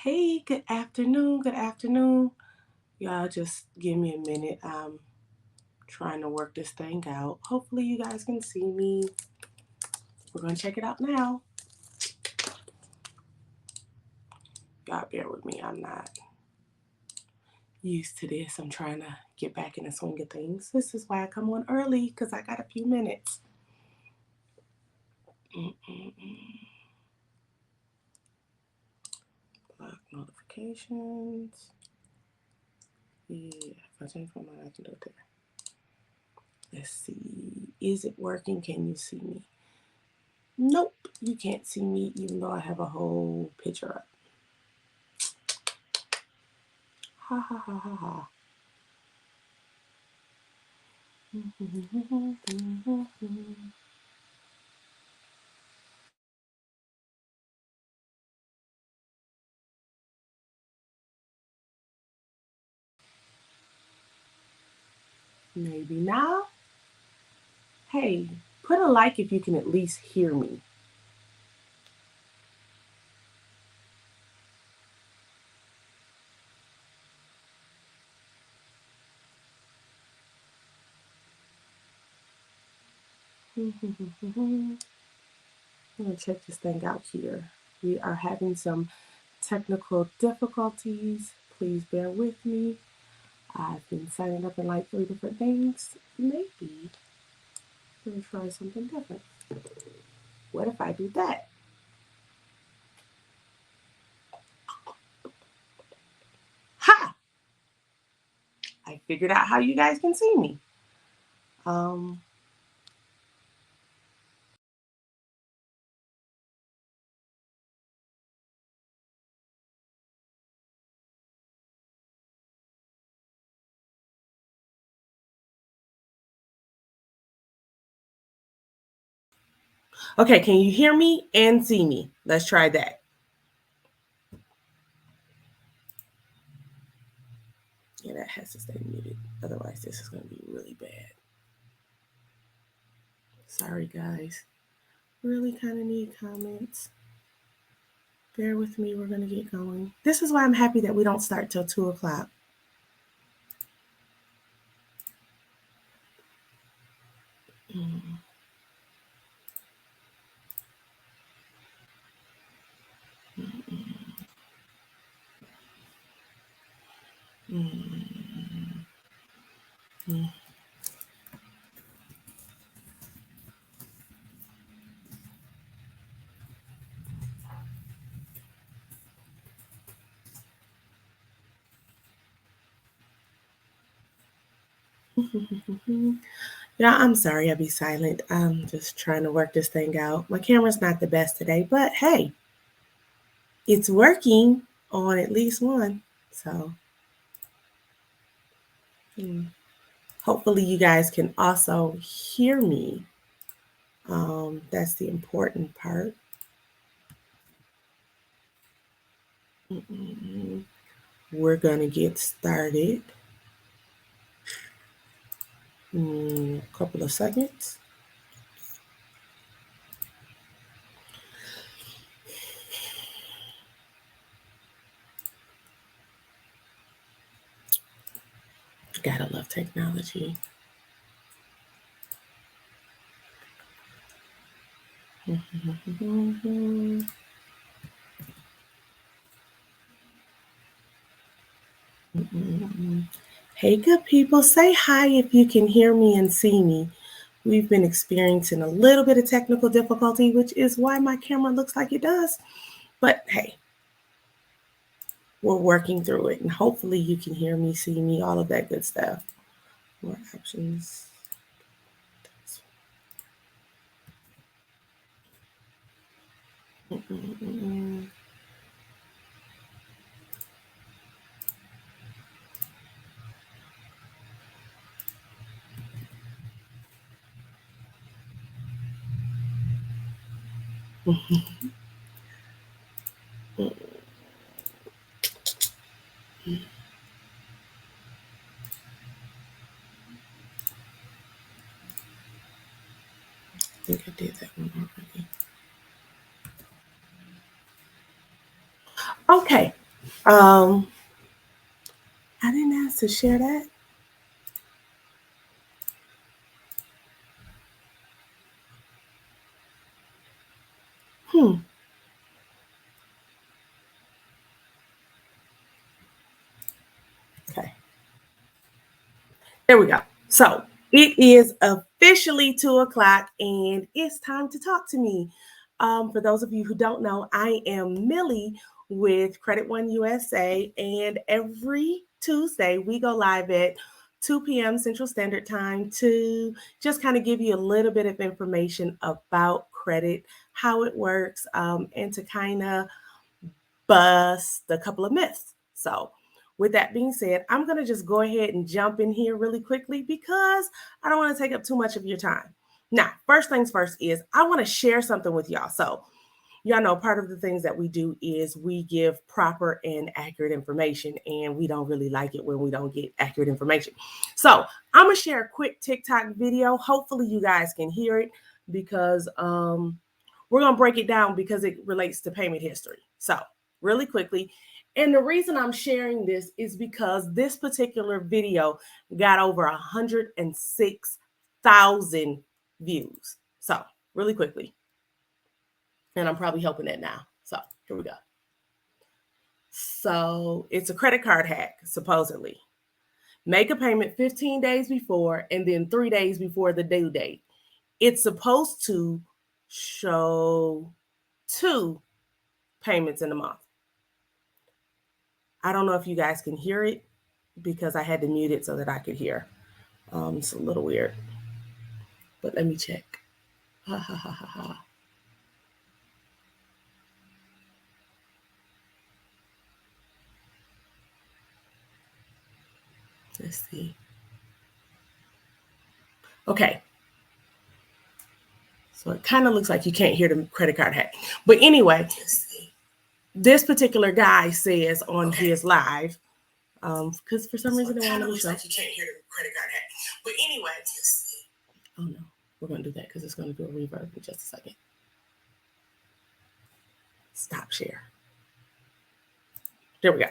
Hey, good afternoon. Good afternoon. Y'all just give me a minute. I'm trying to work this thing out. Hopefully, you guys can see me. We're going to check it out now. Y'all bear with me. I'm not used to this. I'm trying to get back in the swing of things. This is why I come on early because I got a few minutes. Block notifications. Yeah, if I change my mind, I can do it there. Let's see. Is it working? Can you see me? Nope, you can't see me even though I have a whole picture up. Ha ha ha ha ha. Maybe now. Hey, put a like if you can at least hear me. I'm gonna check this thing out here. We are having some technical difficulties. Please bear with me. I've been signing up in like 3 different things. Maybe let me try something different. What if I do that? Ha! I figured out how you guys can see me. Um, okay, can you hear me and see me? Let's try that. Yeah, that has to stay muted. Otherwise, this is going to be really bad. Sorry, guys. Really kind of need comments. Bear with me. We're going to get going. This is why I'm happy that we don't start till 2 o'clock. Mm. Mm. Mm. Yeah, I'm sorry I'll be silent. I'm just trying to work this thing out. My camera's not the best today, but hey, it's working on at least one. So, hopefully, you guys can also hear me. That's the important part. We're going to get started in a couple of seconds. Gotta love technology. Hey, good people, say hi if you can hear me and see me. We've been experiencing a little bit of technical difficulty, which is why my camera looks like it does. But hey, we're working through it, and hopefully you can hear me, see me, all of that good stuff. More options. I think I did that one already. Okay, I didn't ask to share that. Okay. There we go. So it is officially 2 o'clock and it's time to talk to me. For those of you who don't know, I am Millie with Credit One USA, and every Tuesday we go live at 2 p.m. Central Standard Time to just kind of give you a little bit of information about credit, how it works, and to kind of bust a couple of myths. So, with that being said, I'm going to just go ahead and jump in here really quickly because I don't want to take up too much of your time. Now, first things first is I want to share something with y'all. So, y'all know part of the things that we do is we give proper and accurate information, and we don't really like it when we don't get accurate information. So, I'm going to share a quick TikTok video. Hopefully, you guys can hear it because we're going to break it down because it relates to payment history. So, really quickly. And the reason I'm sharing this is because this particular video got over 106,000 views. So, really quickly. And I'm probably helping that now. So, here we go. So, it's a credit card hack, supposedly. Make a payment 15 days before and then 3 days before the due date. It's supposed to show 2 payments in a month. I don't know if you guys can hear it because I had to mute it so that I could hear. It's a little weird, but let me check. Ha ha ha ha ha. Let's see. Okay. So it kind of looks like you can't hear the credit card hack. But anyway, this particular guy says on his live, because for some reason it kind of looks like you can't hear the credit card hack. But anyway, oh no, we're going to do that because it's going to do a reverb in just a second. Stop share. There we go.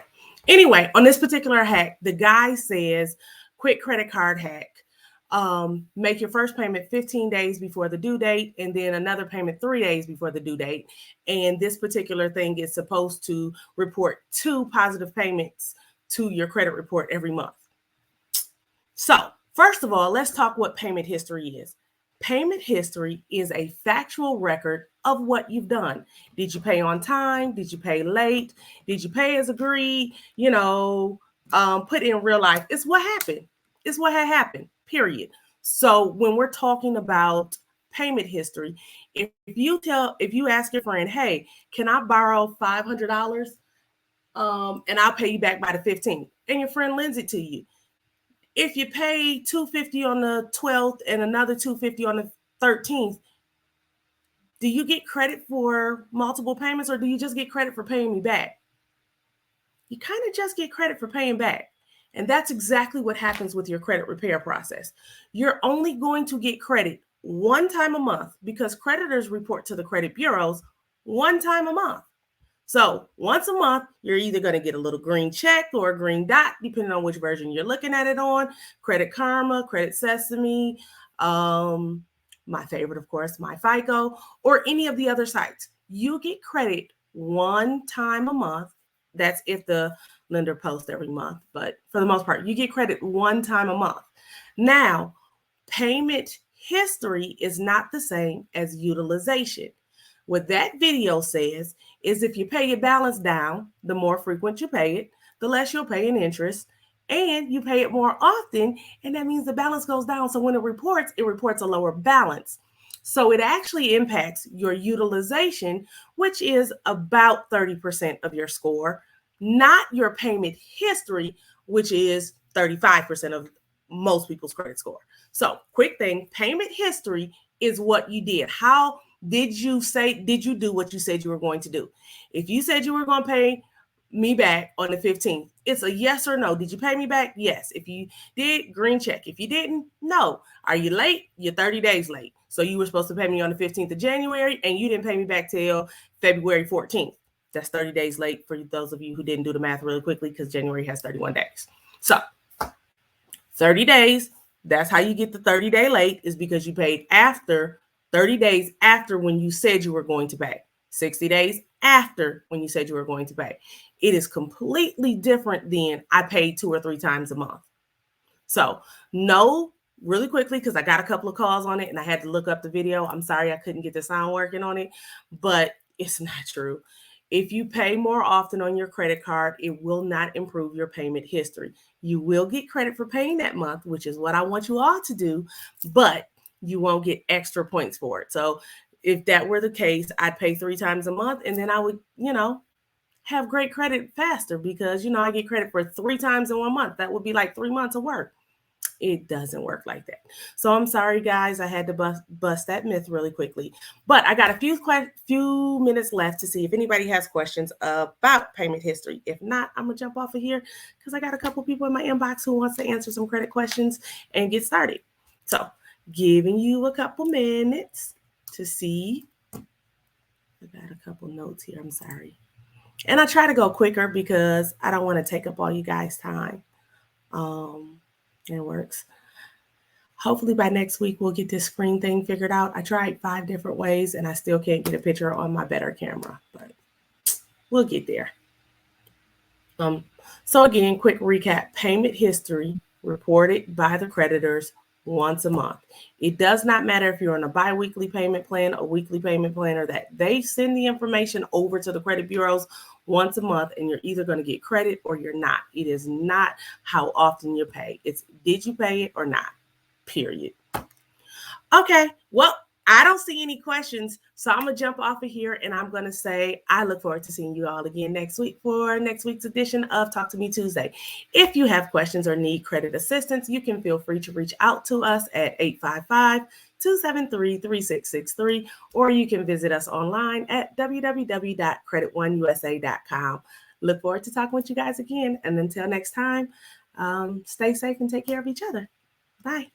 Anyway, on this particular hack, the guy says, quick credit card hack. Make your first payment 15 days before the due date, and then another payment 3 days before the due date. And this particular thing is supposed to report 2 positive payments to your credit report every month. So, first of all, let's talk what payment history is. Payment history is a factual record of what you've done. Did you pay on time? Did you pay late? Did you pay as agreed? Put in real life. It's what happened. It's what had happened, period. So when we're talking about payment history, if you ask your friend, hey, can I borrow $500? And I'll pay you back by the 15th, and your friend lends it to you. If you pay $250 on the 12th and another $250 on the 13th, do you get credit for multiple payments, or do you just get credit for paying me back? You kind of just get credit for paying back. And that's exactly what happens with your credit repair process. You're only going to get credit one time a month because creditors report to the credit bureaus one time a month. So once a month, you're either going to get a little green check or a green dot, depending on which version you're looking at it on. Credit Karma, Credit Sesame, my favorite, of course, MyFICO, or any of the other sites. You get credit one time a month. That's if the lender posts every month. But for the most part, you get credit one time a month. Now, payment history is not the same as utilization. What that video says is if you pay your balance down, the more frequent you pay it, the less you'll pay in interest, and you pay it more often, and that means the balance goes down. So when it reports a lower balance. So it actually impacts your utilization, which is about 30% of your score, not your payment history, which is 35% of most people's credit score. So quick thing, payment history is what you did. How did you do what you said you were going to do? If you said you were going to pay me back on the 15th, it's a yes or no. Did you pay me back? Yes. If you did, green check. If you didn't, no. Are you late? You're 30 days late. So you were supposed to pay me on the 15th of January and you didn't pay me back till February 14th. That's 30 days late for those of you who didn't do the math really quickly, because January has 31 days. So 30 days, that's how you get the 30-day late, is because you paid after 30 days after when you said you were going to pay. 60 days after when you said you were going to pay. It is completely different than I paid 2 or 3 times a month. So no, really quickly, because I got a couple of calls on it and I had to look up the video. I'm sorry I couldn't get the sound working on it, but it's not true. If you pay more often on your credit card, it will not improve your payment history. You will get credit for paying that month, which is what I want you all to do, but you won't get extra points for it. So if that were the case, I'd pay 3 times a month and then I would, have great credit faster, because, I get credit for 3 times in 1 month. That would be like 3 months of work. It doesn't work like that. So I'm sorry, guys. I had to bust that myth really quickly. But I got a few minutes left to see if anybody has questions about payment history. If not, I'm going to jump off of here because I got a couple people in my inbox who wants to answer some credit questions and get started. So giving you a couple minutes to see. I got a couple notes here. I'm sorry. And I try to go quicker because I don't want to take up all you guys' time. It works. Hopefully by next week, we'll get this screen thing figured out. I tried 5 different ways and I still can't get a picture on my better camera, but we'll get there. So again, quick recap: payment history reported by the creditors once a month. It does not matter if you're on a bi-weekly payment plan, a weekly payment plan, or that. They send the information over to the credit bureaus once a month, and you're either going to get credit or you're not. It is not how often you pay. It's did you pay it or not, period. Okay, well, I don't see any questions, so I'm going to jump off of here and I'm going to say I look forward to seeing you all again next week for next week's edition of Talk to Me Tuesday. If you have questions or need credit assistance, you can feel free to reach out to us at 855-273-3663, or you can visit us online at www.creditoneUSA.com. Look forward to talking with you guys again, and until next time, stay safe and take care of each other. Bye.